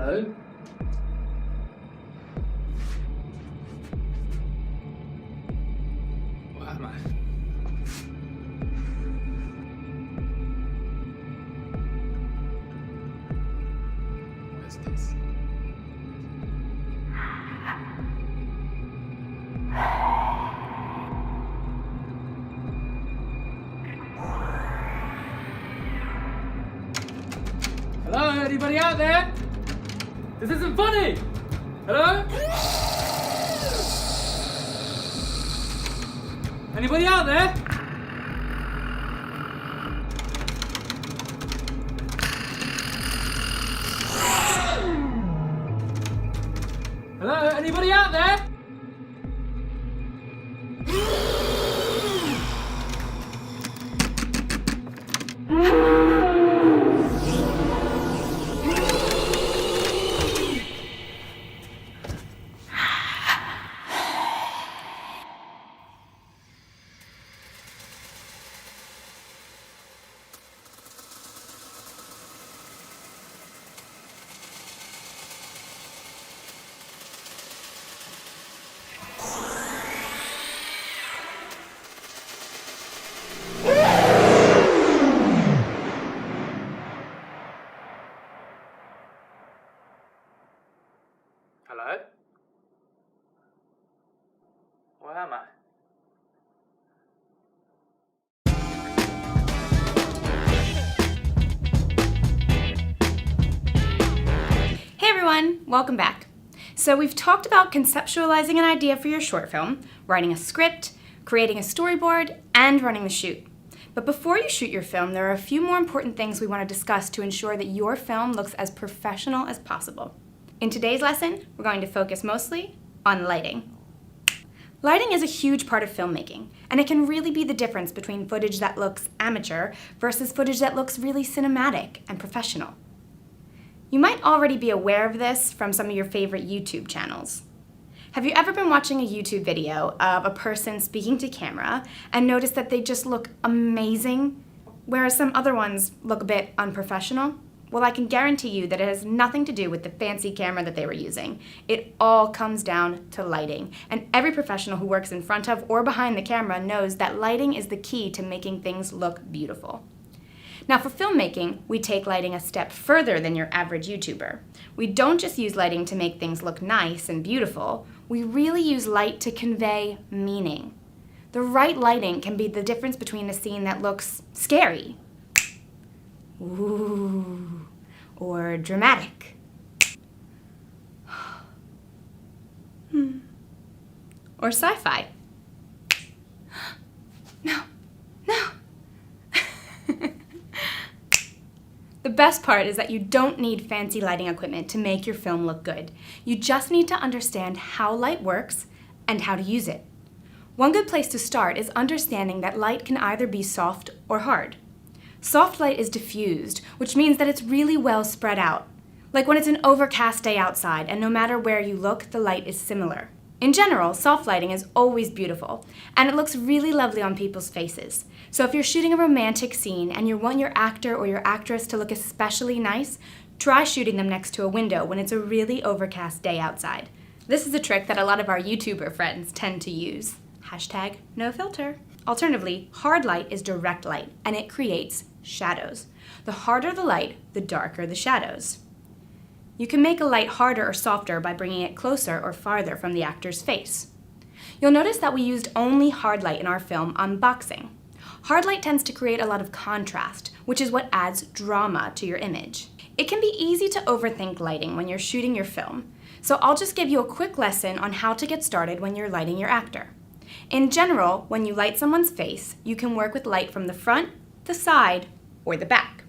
Hello? Where am I? Where's this? Hello? Anybody out there? This isn't funny! Hello? Anybody out there? Hello? Anybody out there? Hello? Where am I? Hey everyone, welcome back. So we've talked about conceptualizing an idea for your short film, writing a script, creating a storyboard, and running the shoot. But before you shoot your film, there are a few more important things we want to discuss to ensure that your film looks as professional as possible. In today's lesson, we're going to focus mostly on lighting. Lighting is a huge part of filmmaking, and it can really be the difference between footage that looks amateur versus footage that looks really cinematic and professional. You might already be aware of this from some of your favorite YouTube channels. Have you ever been watching a YouTube video of a person speaking to camera and noticed that they just look amazing, whereas some other ones look a bit unprofessional? Well, I can guarantee you that it has nothing to do with the fancy camera that they were using. It all comes down to lighting. And every professional who works in front of or behind the camera knows that lighting is the key to making things look beautiful. Now for filmmaking, we take lighting a step further than your average YouTuber. We don't just use lighting to make things look nice and beautiful, we really use light to convey meaning. The right lighting can be the difference between a scene that looks scary, ooh, or dramatic, or sci-fi. No. The best part is that you don't need fancy lighting equipment to make your film look good. You just need to understand how light works and how to use it. One good place to start is understanding that light can either be soft or hard. Soft light is diffused, which means that it's really well spread out. Like when it's an overcast day outside and no matter where you look, the light is similar. In general, soft lighting is always beautiful, and it looks really lovely on people's faces. So if you're shooting a romantic scene and you want your actor or your actress to look especially nice, try shooting them next to a window when it's a really overcast day outside. This is a trick that a lot of our YouTuber friends tend to use. #NoFilter. Alternatively, hard light is direct light, and it creates shadows. The harder the light, the darker the shadows. You can make a light harder or softer by bringing it closer or farther from the actor's face. You'll notice that we used only hard light in our film Unboxing. Hard light tends to create a lot of contrast, which is what adds drama to your image. It can be easy to overthink lighting when you're shooting your film, so I'll just give you a quick lesson on how to get started when you're lighting your actor. In general, when you light someone's face, you can work with light from the front, the side, or the back.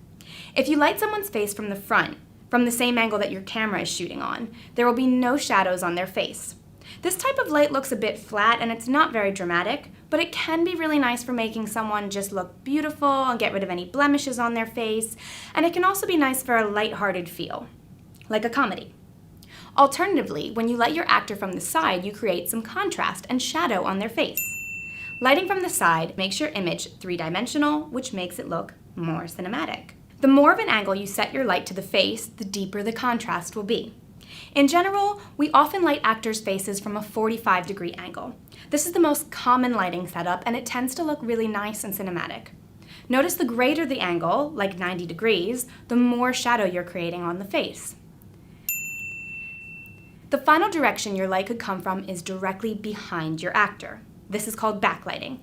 If you light someone's face from the front, from the same angle that your camera is shooting on, there will be no shadows on their face. This type of light looks a bit flat and it's not very dramatic, but it can be really nice for making someone just look beautiful and get rid of any blemishes on their face, and it can also be nice for a lighthearted feel, like a comedy. Alternatively, when you light your actor from the side, you create some contrast and shadow on their face. Lighting from the side makes your image three-dimensional, which makes it look more cinematic. The more of an angle you set your light to the face, the deeper the contrast will be. In general, we often light actors' faces from a 45-degree angle. This is the most common lighting setup, and it tends to look really nice and cinematic. Notice the greater the angle, like 90 degrees, the more shadow you're creating on the face. The final direction your light could come from is directly behind your actor. This is called backlighting.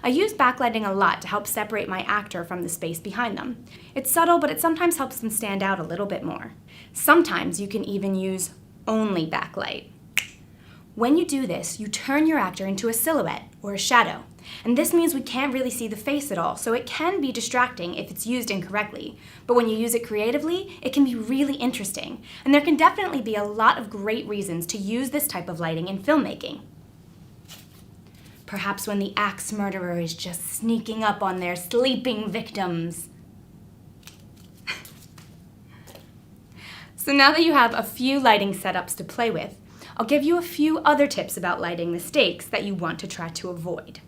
I use backlighting a lot to help separate my actor from the space behind them. It's subtle, but it sometimes helps them stand out a little bit more. Sometimes you can even use only backlight. When you do this, you turn your actor into a silhouette or a shadow. And this means we can't really see the face at all, so it can be distracting if it's used incorrectly. But when you use it creatively, it can be really interesting. And there can definitely be a lot of great reasons to use this type of lighting in filmmaking. Perhaps when the axe murderer is just sneaking up on their sleeping victims. So now that you have a few lighting setups to play with, I'll give you a few other tips about lighting mistakes that you want to try to avoid.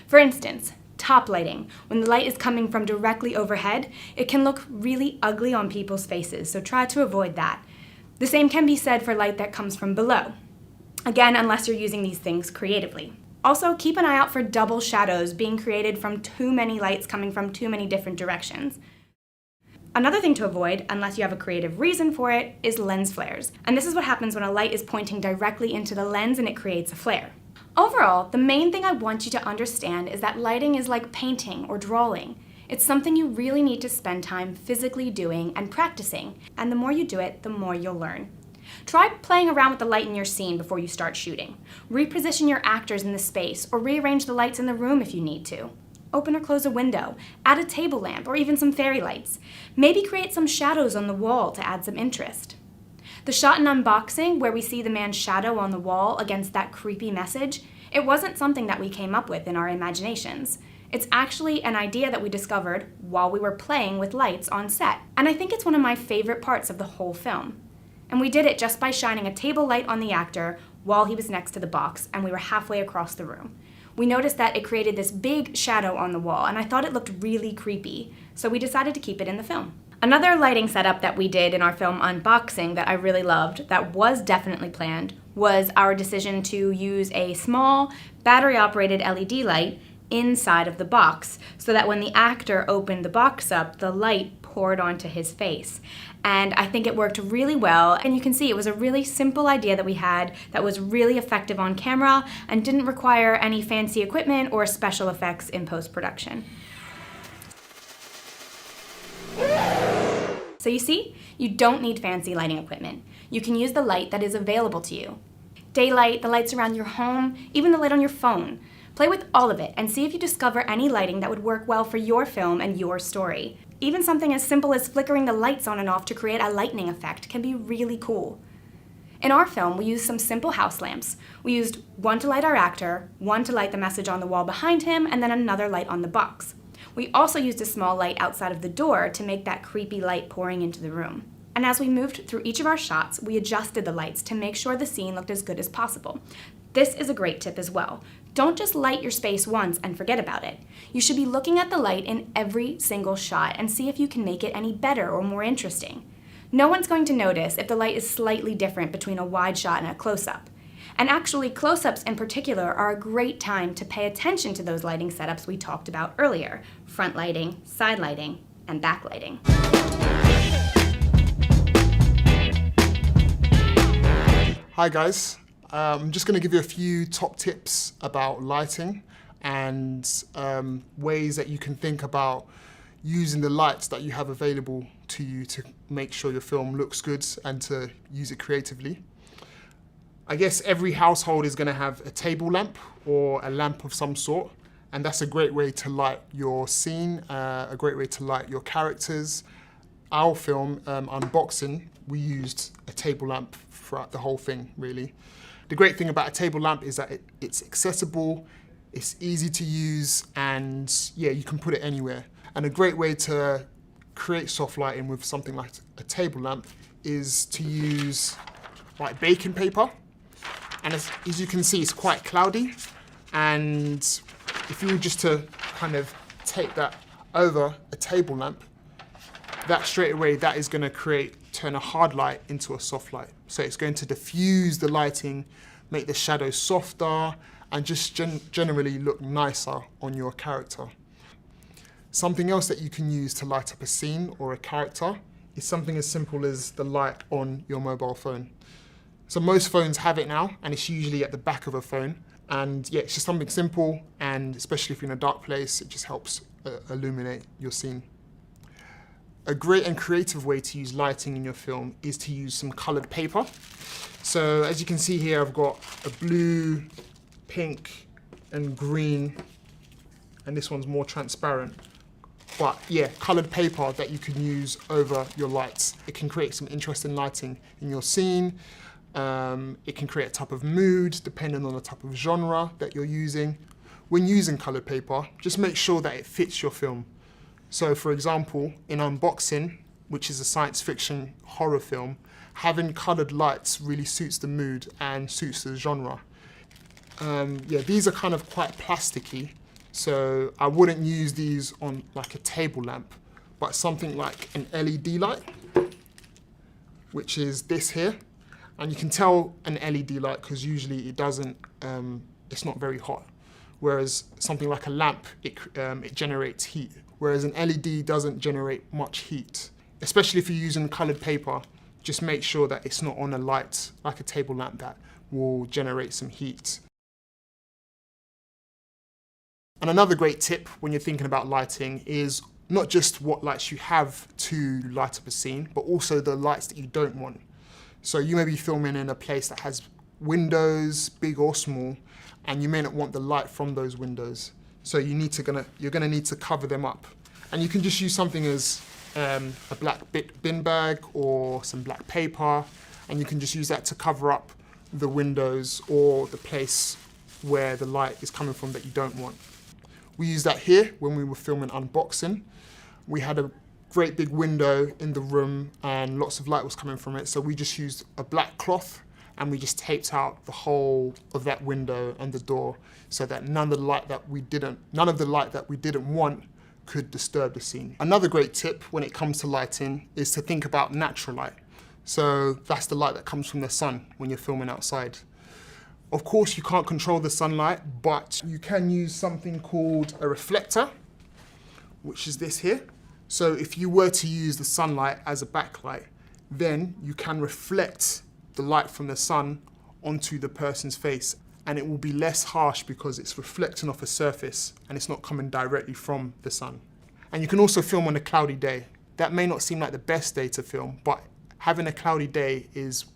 For instance, top lighting. When the light is coming from directly overhead, it can look really ugly on people's faces, so try to avoid that. The same can be said for light that comes from below. Again, unless you're using these things creatively. Also, keep an eye out for double shadows being created from too many lights coming from too many different directions. Another thing to avoid, unless you have a creative reason for it, is lens flares. And this is what happens when a light is pointing directly into the lens and it creates a flare. Overall, the main thing I want you to understand is that lighting is like painting or drawing. It's something you really need to spend time physically doing and practicing, and the more you do it, the more you'll learn. Try playing around with the light in your scene before you start shooting. Reposition your actors in the space, or rearrange the lights in the room if you need to. Open or close a window, add a table lamp, or even some fairy lights. Maybe create some shadows on the wall to add some interest. The shot in Unboxing, where we see the man's shadow on the wall against that creepy message, it wasn't something that we came up with in our imaginations. It's actually an idea that we discovered while we were playing with lights on set, and I think it's one of my favorite parts of the whole film. And we did it just by shining a table light on the actor while he was next to the box, and we were halfway across the room. We noticed that it created this big shadow on the wall, and I thought it looked really creepy, so we decided to keep it in the film. Another lighting setup that we did in our film Unboxing that I really loved, that was definitely planned, was our decision to use a small battery-operated LED light inside of the box, so that when the actor opened the box up, the light poured onto his face. And I think it worked really well, and you can see it was a really simple idea that we had that was really effective on camera and didn't require any fancy equipment or special effects in post-production. So you see, you don't need fancy lighting equipment. You can use the light that is available to you. Daylight, the lights around your home, even the light on your phone. Play with all of it and see if you discover any lighting that would work well for your film and your story. Even something as simple as flickering the lights on and off to create a lightning effect can be really cool. In our film, we used some simple house lamps. We used one to light our actor, one to light the message on the wall behind him, and then another light on the box. We also used a small light outside of the door to make that creepy light pouring into the room. And as we moved through each of our shots, we adjusted the lights to make sure the scene looked as good as possible. This is a great tip as well. Don't just light your space once and forget about it. You should be looking at the light in every single shot and see if you can make it any better or more interesting. No one's going to notice if the light is slightly different between a wide shot and a close-up. And actually, close-ups in particular are a great time to pay attention to those lighting setups we talked about earlier: front lighting, side lighting, and back lighting. Hi guys, I'm just going to give you a few top tips about lighting and ways that you can think about using the lights that you have available to you to make sure your film looks good and to use it creatively. I guess every household is going to have a table lamp or a lamp of some sort, and that's a great way to light your scene, a great way to light your characters. Our film, Unboxing, we used a table lamp throughout the whole thing, really. The great thing about a table lamp is that it's accessible, it's easy to use, and yeah, you can put it anywhere. And a great way to create soft lighting with something like a table lamp is to use like baking paper. And as you can see, it's quite cloudy. And if you were just to kind of take that over a table lamp, that straight away, that is going to turn a hard light into a soft light. So it's going to diffuse the lighting, make the shadows softer, and just generally look nicer on your character. Something else that you can use to light up a scene or a character is something as simple as the light on your mobile phone. So most phones have it now, and it's usually at the back of a phone. And yeah, it's just something simple, and especially if you're in a dark place, it just helps illuminate your scene. A great and creative way to use lighting in your film is to use some colored paper. So as you can see here, I've got a blue, pink, and green, and this one's more transparent. But yeah, colored paper that you can use over your lights. It can create some interesting lighting in your scene. It can create a type of mood depending on the type of genre that you're using. When using colored paper, just make sure that it fits your film. So for example, in Unboxing, which is a science fiction horror film, having colored lights really suits the mood and suits the genre. Yeah, these are kind of quite plasticky, so I wouldn't use these on like a table lamp, but something like an LED light, which is this here. And you can tell an LED light because usually it doesn't, it's not very hot. Whereas something like a lamp, it generates heat. Whereas an LED doesn't generate much heat. Especially if you're using colored paper, just make sure that it's not on a light, like a table lamp, that will generate some heat. And another great tip when you're thinking about lighting is not just what lights you have to light up a scene, but also the lights that you don't want. So you may be filming in a place that has windows, big or small, and you may not want the light from those windows. So you're gonna need to cover them up. And you can just use something as a black bin bag or some black paper, and you can just use that to cover up the windows or the place where the light is coming from that you don't want. We used that here when we were filming Unboxing. We had a great big window in the room and lots of light was coming from it, so we just used a black cloth and we just taped out the whole of that window and the door so that none of the light that we didn't want could disturb the scene. Another great tip when it comes to lighting is to think about natural light. So that's the light that comes from the sun when you're filming outside. Of course, you can't control the sunlight, but you can use something called a reflector, which is this here. So if you were to use the sunlight as a backlight, then you can reflect the light from the sun onto the person's face, and it will be less harsh because it's reflecting off a surface and it's not coming directly from the sun. And you can also film on a cloudy day. That may not seem like the best day to film, but having a cloudy day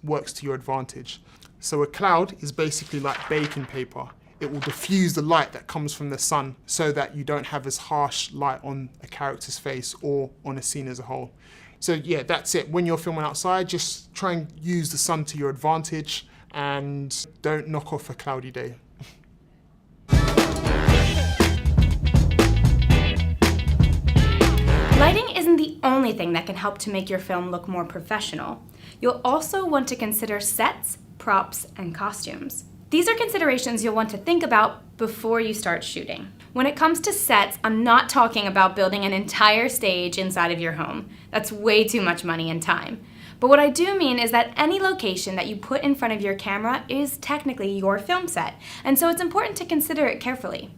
works to your advantage. So a cloud is basically like baking paper. It will diffuse the light that comes from the sun so that you don't have as harsh light on a character's face or on a scene as a whole. So yeah, that's it. When you're filming outside, just try and use the sun to your advantage and don't knock off a cloudy day. Lighting isn't the only thing that can help to make your film look more professional. You'll also want to consider sets, props, and costumes. These are considerations you'll want to think about before you start shooting. When it comes to sets, I'm not talking about building an entire stage inside of your home. That's way too much money and time. But what I do mean is that any location that you put in front of your camera is technically your film set, and so it's important to consider it carefully.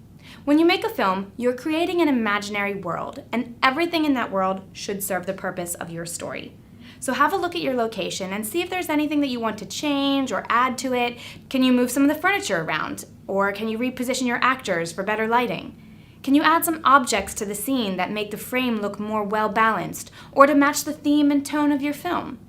When you make a film, you're creating an imaginary world, and everything in that world should serve the purpose of your story. So have a look at your location and see if there's anything that you want to change or add to it. Can you move some of the furniture around? Or can you reposition your actors for better lighting? Can you add some objects to the scene that make the frame look more well-balanced or to match the theme and tone of your film?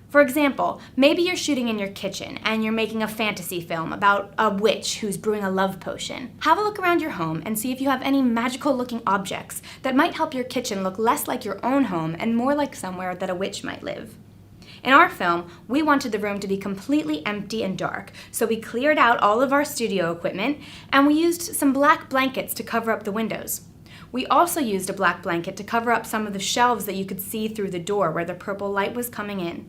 For example, maybe you're shooting in your kitchen and you're making a fantasy film about a witch who's brewing a love potion. Have a look around your home and see if you have any magical-looking objects that might help your kitchen look less like your own home and more like somewhere that a witch might live. In our film, we wanted the room to be completely empty and dark, so we cleared out all of our studio equipment and we used some black blankets to cover up the windows. We also used a black blanket to cover up some of the shelves that you could see through the door where the purple light was coming in.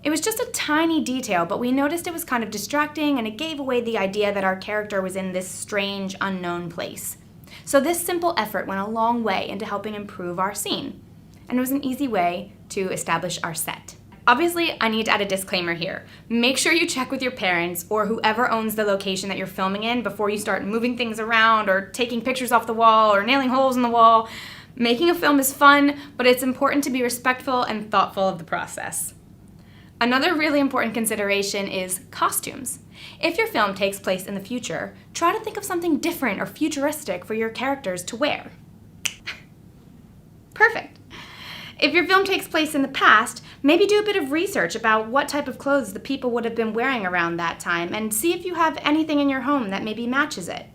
It was just a tiny detail, but we noticed it was kind of distracting and it gave away the idea that our character was in this strange, unknown place. So this simple effort went a long way into helping improve our scene. and it was an easy way to establish our set. Obviously, I need to add a disclaimer here. Make sure you check with your parents or whoever owns the location that you're filming in before you start moving things around or taking pictures off the wall or nailing holes in the wall. Making a film is fun, but it's important to be respectful and thoughtful of the process. Another really important consideration is costumes. If your film takes place in the future, try to think of something different or futuristic for your characters to wear. Perfect. If your film takes place in the past, maybe do a bit of research about what type of clothes the people would have been wearing around that time and see if you have anything in your home that maybe matches it.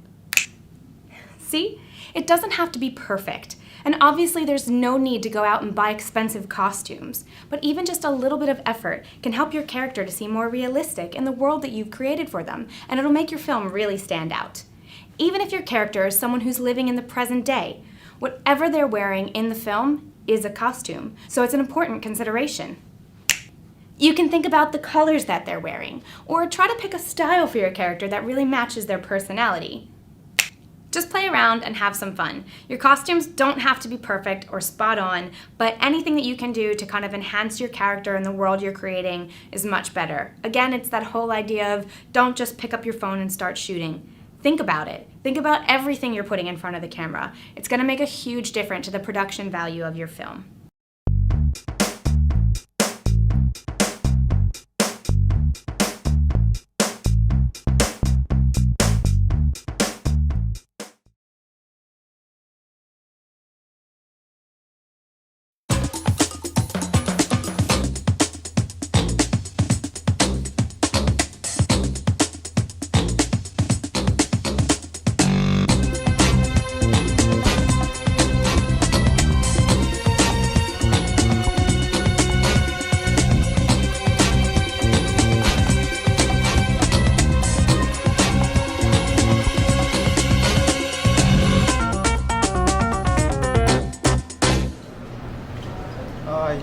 See? It doesn't have to be perfect. And obviously there's no need to go out and buy expensive costumes, but even just a little bit of effort can help your character to seem more realistic in the world that you've created for them, and it'll make your film really stand out. Even if your character is someone who's living in the present day, whatever they're wearing in the film is a costume, so it's an important consideration. You can think about the colors that they're wearing, or try to pick a style for your character that really matches their personality. Just play around and have some fun. Your costumes don't have to be perfect or spot on, but anything that you can do to kind of enhance your character and the world you're creating is much better. Again, it's that whole idea of don't just pick up your phone and start shooting. Think about it. Think about everything you're putting in front of the camera. It's going to make a huge difference to the production value of your film.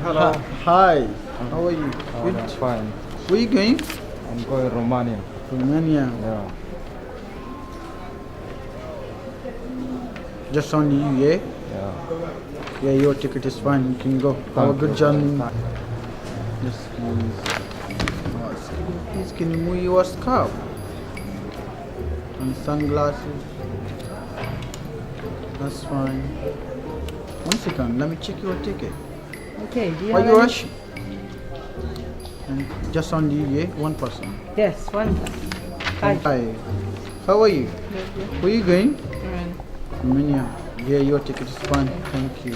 Hello. Hi, how are you? Oh, Good. I'm fine. Where are you going? I'm going Romania. Romania. Yeah. Just on you, yeah? Yeah. Yeah, your ticket is fine. You can go. Have a good journey. Yes, please. Please, can you move your scarf? And sunglasses. That's fine. 1 second, let me check your ticket. Okay, do you Why have you any- rush? And just on you, yeah? One person. Yes, one. Hi. Hi. How are you? Where are you going? Mm. Romania. Yeah, your ticket is fine. Thank you.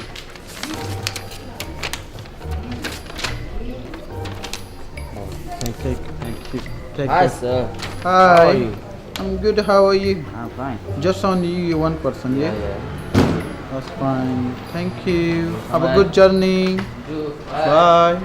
Thank you. Take Hi, care. sir. Hi. How are you? I'm good. How are you? I'm fine. Just on you, one person, yeah? Yeah. That's fine. Thank you. Have a Bye. good journey. Bye.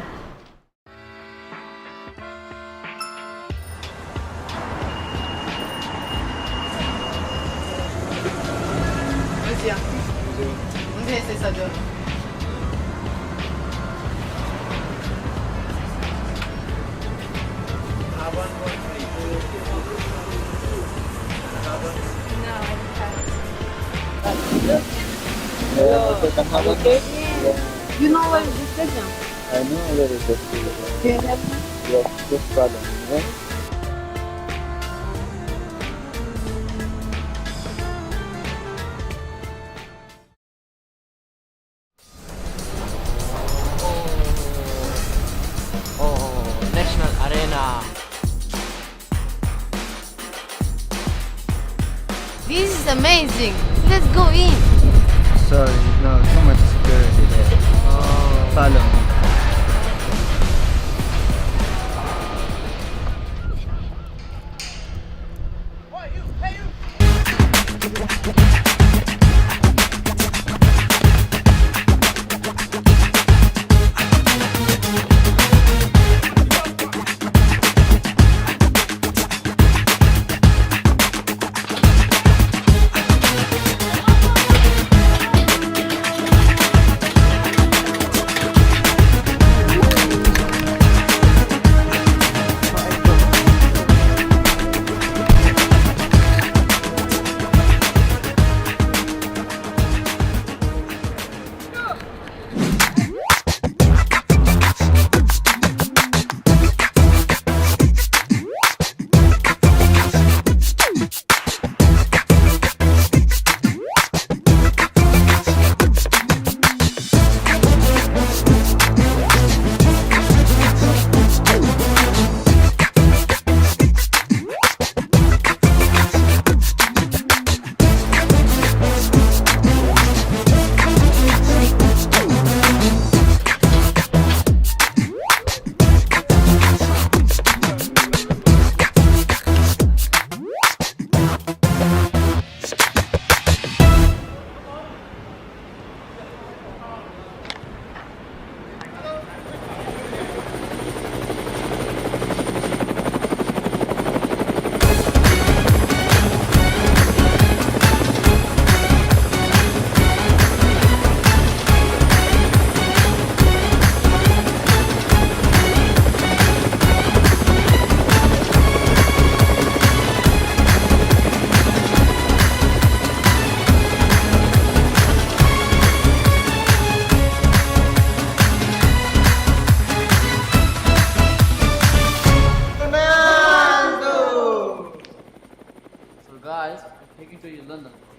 You know where is the station? I know where is the school. Do you have Yes, just follow me. Yeah? Oh, National Arena. This is amazing. Let's go in. Sorry, no, so much security there. Follow me.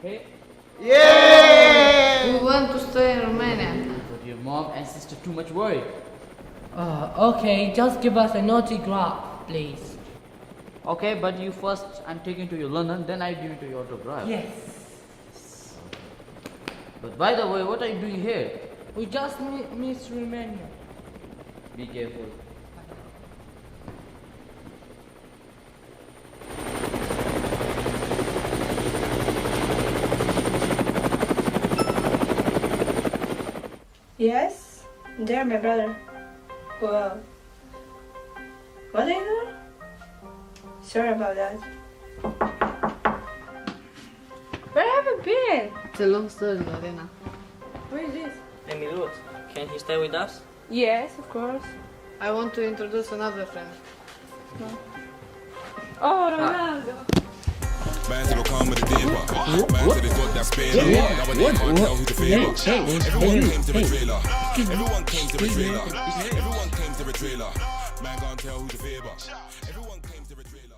Hey, We want to stay in Romania. but your mom and sister too much worried. Okay, just give us a naughty graph, please. Okay, but you first, I'm taking to you London, then I give it to your autograph. Yes. But by the way, what are you doing here? We just miss Romania. Be careful. Yes, they're my brother. Well, what are you doing? Sorry about that. Where have you been? It's a long story, Lorena. Where is this? Emilud, can he stay with us? Yes, of course. I want to introduce another friend. Oh, Ronaldo. Man to the calm with the dipper. Man to the got that spin. Now when they can't tell who the favour. Everyone came to the trailer. Everyone came to the trailer. Everyone came to the trailer. Man can't tell who the favour. Everyone came to the trailer.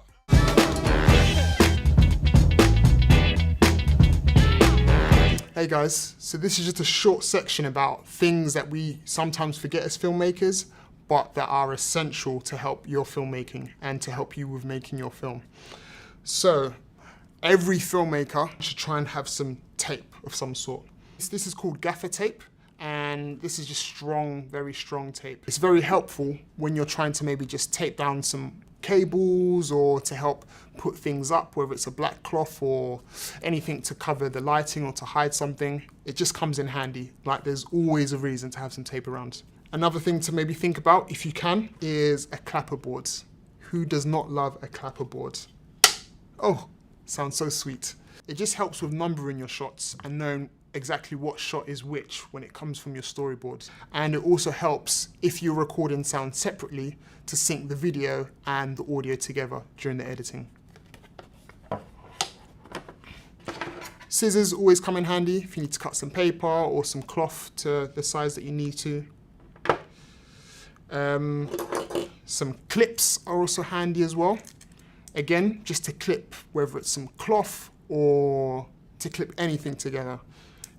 Hey guys, so this is just a short section about things that we sometimes forget as filmmakers, but that are essential to help your filmmaking and to help you with making your film. So, every filmmaker should try and have some tape of some sort. This is called gaffer tape, and this is just strong, very strong tape. It's very helpful when you're trying to maybe just tape down some cables or to help put things up, whether it's a black cloth or anything to cover the lighting or to hide something. It just comes in handy. Like, there's always a reason to have some tape around. Another thing to maybe think about, if you can, is a clapperboard. Who does not love a clapperboard? Oh, sounds so sweet. It just helps with numbering your shots and knowing exactly what shot is which when it comes from your storyboard. And it also helps if you're recording sound separately to sync the video and the audio together during the editing. Scissors always come in handy if you need to cut some paper or some cloth to the size that you need to. Some clips are also handy as well. Again, just to clip, whether it's some cloth or to clip anything together.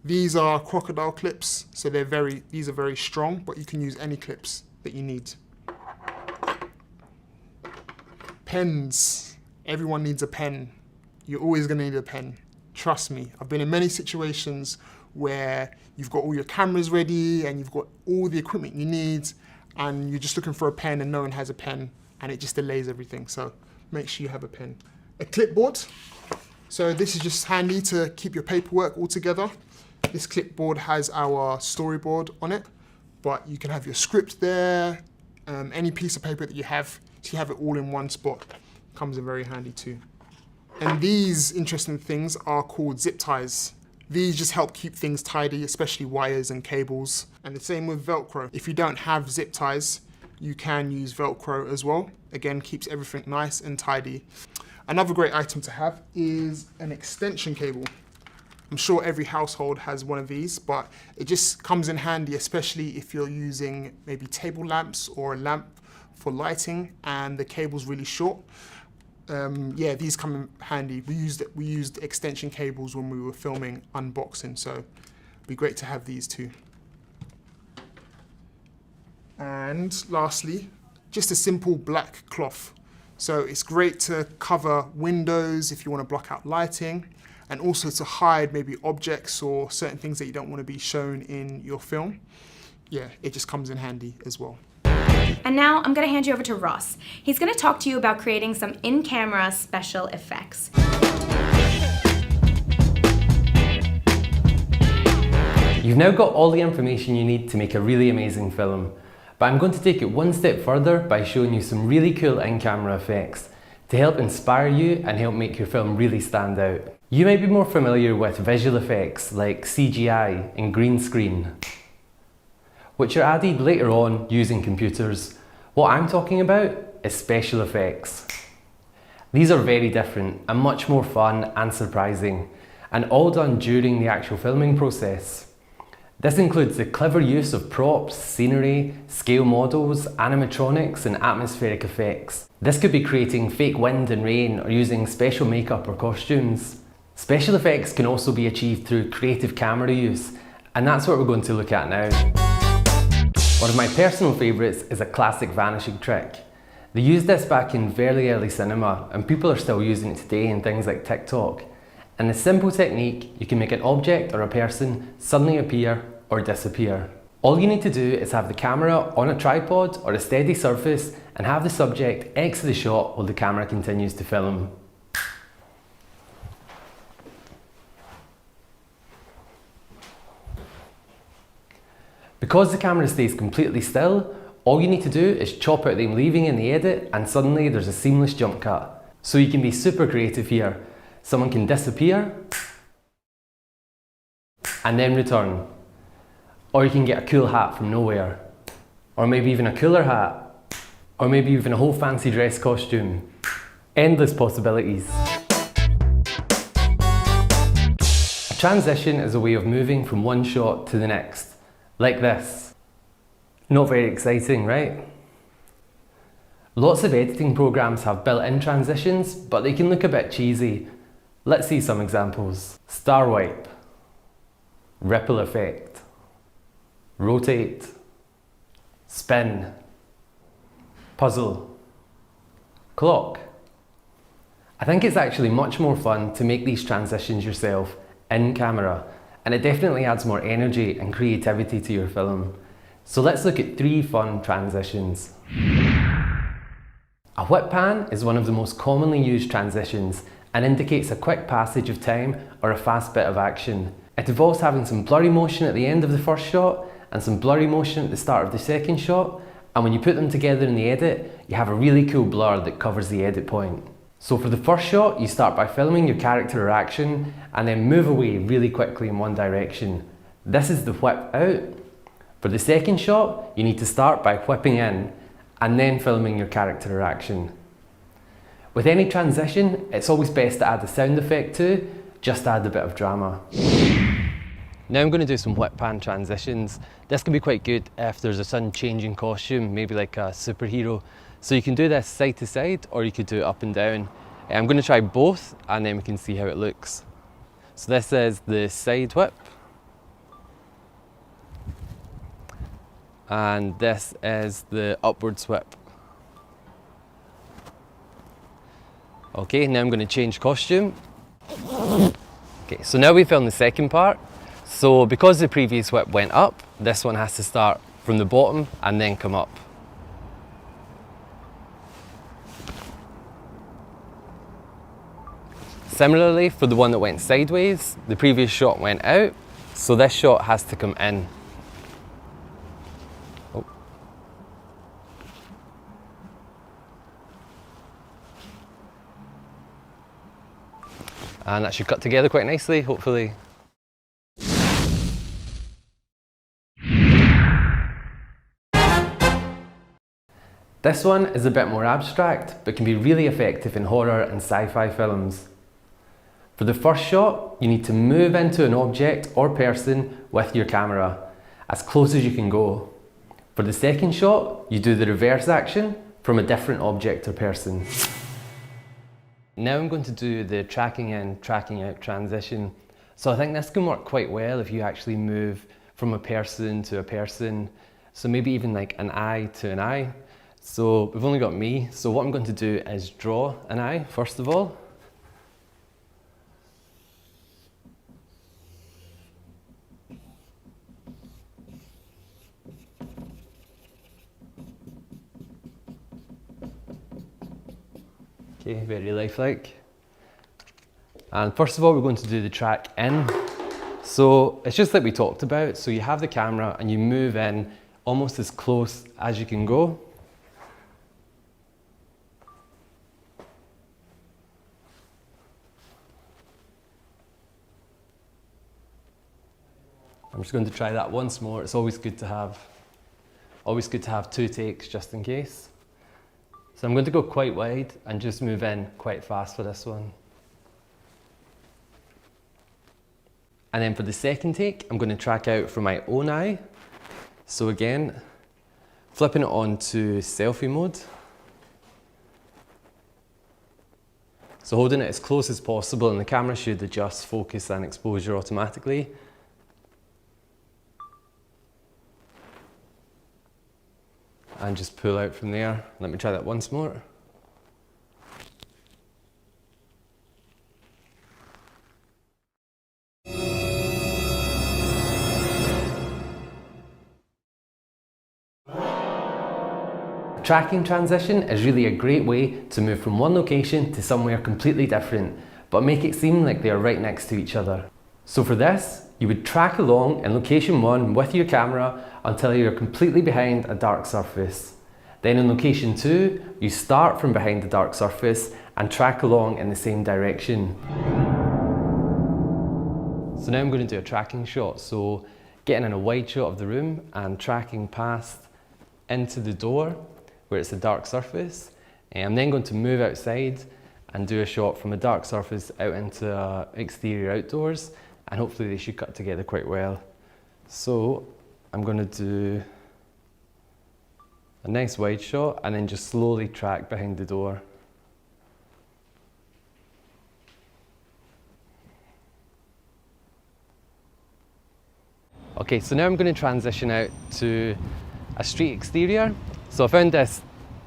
These are crocodile clips, so these are very strong, but you can use any clips that you need. Pens. Everyone needs a pen. You're always gonna need a pen. Trust me, I've been in many situations where you've got all your cameras ready and you've got all the equipment you need, and you're just looking for a pen and no one has a pen, and it just delays everything. So make sure you have a pen. A clipboard. So this is just handy to keep your paperwork all together. This clipboard has our storyboard on it, but you can have your script there, any piece of paper that you have, so you have it all in one spot. Comes in very handy too. And these interesting things are called zip ties. These just help keep things tidy, especially wires and cables. And the same with Velcro. If you don't have zip ties, you can use Velcro as well. Again, keeps everything nice and tidy. Another great item to have is an extension cable. I'm sure every household has one of these, but it just comes in handy, especially if you're using maybe table lamps or a lamp for lighting and the cable's really short. Yeah, these come in handy. We used extension cables when we were filming unboxing, so it'd be great to have these too. And lastly, just a simple black cloth. So it's great to cover windows if you want to block out lighting, and also to hide maybe objects or certain things that you don't want to be shown in your film. Yeah, it just comes in handy as well. And now I'm going to hand you over to Ross. He's going to talk to you about creating some in-camera special effects. You've now got all the information you need to make a really amazing film, but I'm going to take it one step further by showing you some really cool in-camera effects to help inspire you and help make your film really stand out. You might be more familiar with visual effects like CGI and green screen, which are added later on using computers. What I'm talking about is special effects. These are very different and much more fun and surprising, and all done during the actual filming process. This includes the clever use of props, scenery, scale models, animatronics and atmospheric effects. This could be creating fake wind and rain or using special makeup or costumes. Special effects can also be achieved through creative camera use, and that's what we're going to look at now. One of my personal favourites is a classic vanishing trick. They used this back in very early cinema, and people are still using it today in things like TikTok. In a simple technique, you can make an object or a person suddenly appear or disappear. All you need to do is have the camera on a tripod or a steady surface and have the subject exit the shot while the camera continues to film. Because the camera stays completely still, all you need to do is chop out them leaving in the edit and suddenly there's a seamless jump cut. So you can be super creative here. Someone can disappear and then return. Or you can get a cool hat from nowhere. Or maybe even a cooler hat. Or maybe even a whole fancy dress costume. Endless possibilities. A transition is a way of moving from one shot to the next. Like this. Not very exciting, right? Lots of editing programs have built-in transitions, but they can look a bit cheesy. Let's see some examples. Star wipe. Ripple effect. Rotate. Spin. Puzzle. Clock. I think it's actually much more fun to make these transitions yourself in camera, and it definitely adds more energy and creativity to your film. So let's look at 3 fun transitions. A whip pan is one of the most commonly used transitions and indicates a quick passage of time or a fast bit of action. It involves having some blurry motion at the end of the first shot and some blurry motion at the start of the second shot, and when you put them together in the edit, you have a really cool blur that covers the edit point. So for the first shot, you start by filming your character or action and then move away really quickly in one direction. This is the whip out. For the second shot, you need to start by whipping in and then filming your character or action. With any transition, it's always best to add a sound effect too, just to add a bit of drama. Now I'm going to do some whip pan transitions. This can be quite good if there's a sudden change in costume, maybe like a superhero. So you can do this side to side or you could do it up and down. I'm going to try both and then we can see how it looks. So this is the side whip. And this is the upwards whip. Okay, now I'm going to change costume. Okay, so now we filmed the second part. So because the previous whip went up, this one has to start from the bottom and then come up. Similarly, for the one that went sideways, the previous shot went out, so this shot has to come in. Oh. And that should cut together quite nicely, hopefully. This one is a bit more abstract, but can be really effective in horror and sci-fi films. For the first shot, you need to move into an object or person with your camera, as close as you can go. For the second shot, you do the reverse action from a different object or person. Now I'm going to do the tracking in, tracking out transition. So I think this can work quite well if you actually move from a person to a person. So maybe even like an eye to an eye. So we've only got me. So what I'm going to do is draw an eye, first of all. Okay, very lifelike. And first of all, we're going to do the track in. So it's just like we talked about. So you have the camera and you move in almost as close as you can go. I'm just going to try that once more. It's always good to have 2 takes just in case. So I'm going to go quite wide and just move in quite fast for this one. And then for the second take, I'm going to track out from my own eye. So again, flipping it on to selfie mode. So holding it as close as possible, and the camera should adjust focus and exposure automatically. And just pull out from there. Let me try that once more. Tracking transition is really a great way to move from one location to somewhere completely different, but make it seem like they are right next to each other. So for this, you would track along in location 1 with your camera until you're completely behind a dark surface. Then in location 2, you start from behind the dark surface and track along in the same direction. So now I'm going to do a tracking shot, so getting in a wide shot of the room and tracking past into the door where it's a dark surface. I'm then going to move outside and do a shot from a dark surface out into exterior outdoors, and hopefully they should cut together quite well. So I'm going to do a nice wide shot and then just slowly track behind the door. Okay, so now I'm going to transition out to a street exterior. So I found this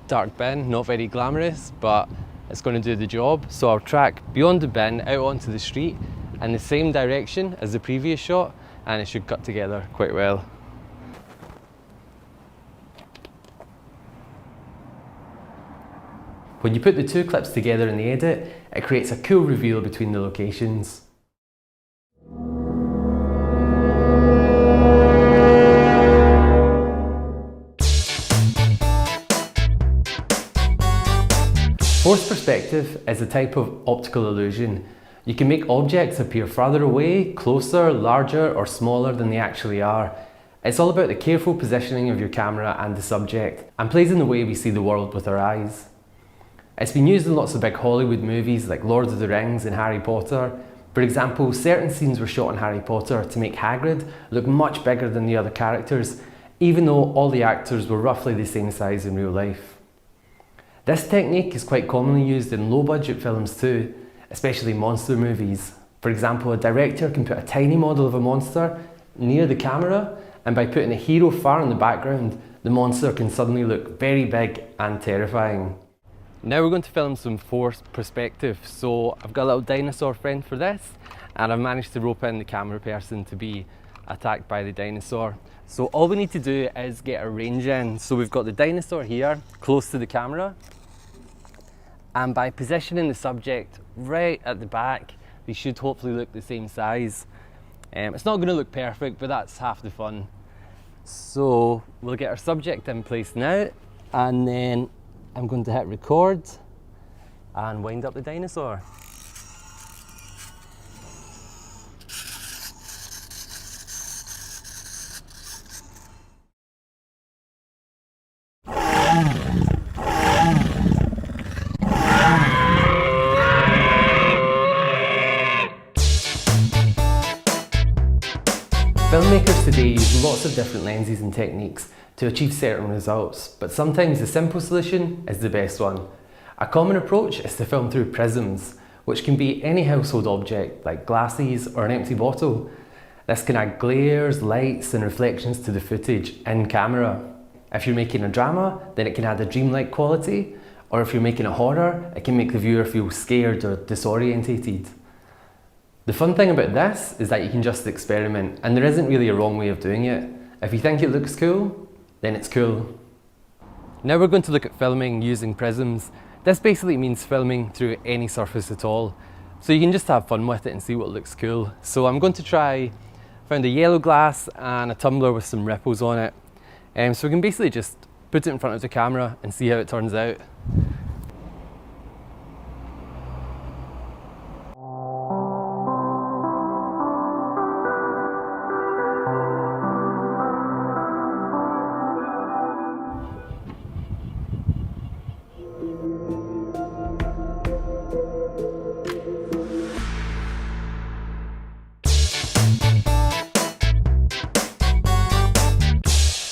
dark bin, not very glamorous, but it's going to do the job. So I'll track beyond the bin out onto the street in the same direction as the previous shot, and it should cut together quite well. When you put the two clips together in the edit, it creates a cool reveal between the locations. Forced perspective is a type of optical illusion. You can make objects appear further away, closer, larger, or smaller than they actually are. It's all about the careful positioning of your camera and the subject, and plays in the way we see the world with our eyes. It's been used in lots of big Hollywood movies like Lord of the Rings and Harry Potter. For example, certain scenes were shot in Harry Potter to make Hagrid look much bigger than the other characters, even though all the actors were roughly the same size in real life. This technique is quite commonly used in low-budget films too, especially monster movies. For example, a director can put a tiny model of a monster near the camera, and by putting a hero far in the background, the monster can suddenly look very big and terrifying. Now we're going to film some forced perspective. So I've got a little dinosaur friend for this, and I've managed to rope in the camera person to be attacked by the dinosaur. So all we need to do is get a range in. So we've got the dinosaur here, close to the camera. And by positioning the subject right at the back, they should hopefully look the same size. It's not going to look perfect, but that's half the fun. So we'll get our subject in place now, and then I'm going to hit record and wind up the dinosaur. Filmmakers today use lots of different lenses and techniques to achieve certain results, but sometimes the simple solution is the best one. A common approach is to film through prisms, which can be any household object like glasses or an empty bottle. This can add glares, lights and reflections to the footage in camera. If you're making a drama, then it can add a dreamlike quality, or if you're making a horror, it can make the viewer feel scared or disorientated. The fun thing about this is that you can just experiment, and there isn't really a wrong way of doing it. If you think it looks cool, then it's cool. Now we're going to look at filming using prisms. This basically means filming through any surface at all. So you can just have fun with it and see what looks cool. So I'm going to found a yellow glass and a tumbler with some ripples on it. So we can basically just put it in front of the camera and see how it turns out.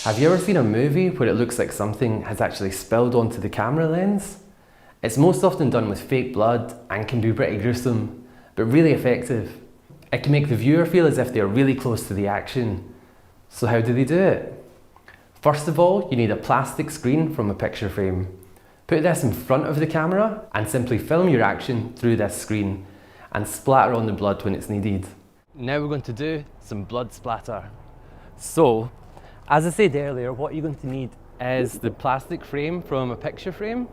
Have you ever seen a movie where it looks like something has actually spilled onto the camera lens? It's most often done with fake blood and can be pretty gruesome, but really effective. It can make the viewer feel as if they're really close to the action. So how do they do it? First of all, you need a plastic screen from a picture frame. Put this in front of the camera and simply film your action through this screen and splatter on the blood when it's needed. Now we're going to do some blood splatter. So, as I said earlier, what you're going to need is the plastic frame from a picture frame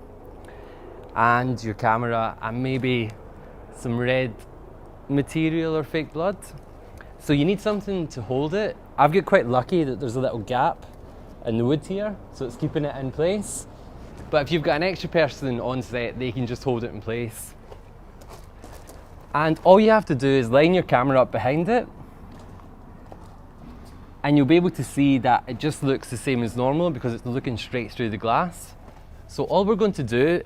and your camera and maybe some red material or fake blood. So you need something to hold it. I've got quite lucky that there's a little gap in the wood here, so it's keeping it in place. But if you've got an extra person on set, they can just hold it in place. And all you have to do is line your camera up behind it, and you'll be able to see that it just looks the same as normal because it's looking straight through the glass. So all we're going to do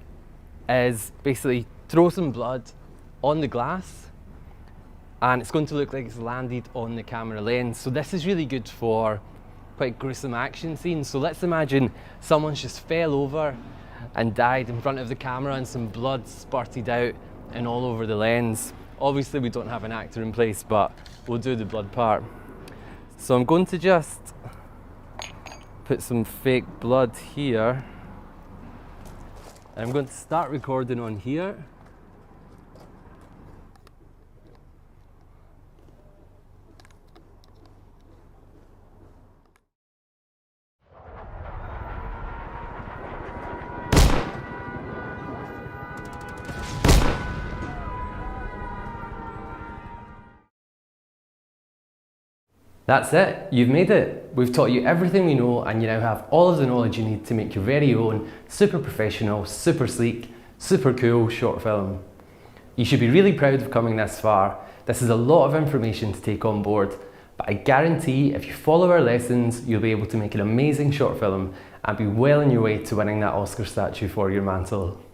is basically throw some blood on the glass, and it's going to look like it's landed on the camera lens. So this is really good for quite gruesome action scenes. So let's imagine someone's just fell over and died in front of the camera and some blood spurted out and all over the lens. Obviously we don't have an actor in place, but we'll do the blood part. So I'm going to just put some fake blood here. I'm going to start recording on here. That's it, you've made it. We've taught you everything we know and you now have all of the knowledge you need to make your very own super professional, super sleek, super cool short film. You should be really proud of coming this far. This is a lot of information to take on board, but I guarantee if you follow our lessons, you'll be able to make an amazing short film and be well on your way to winning that Oscar statue for your mantle.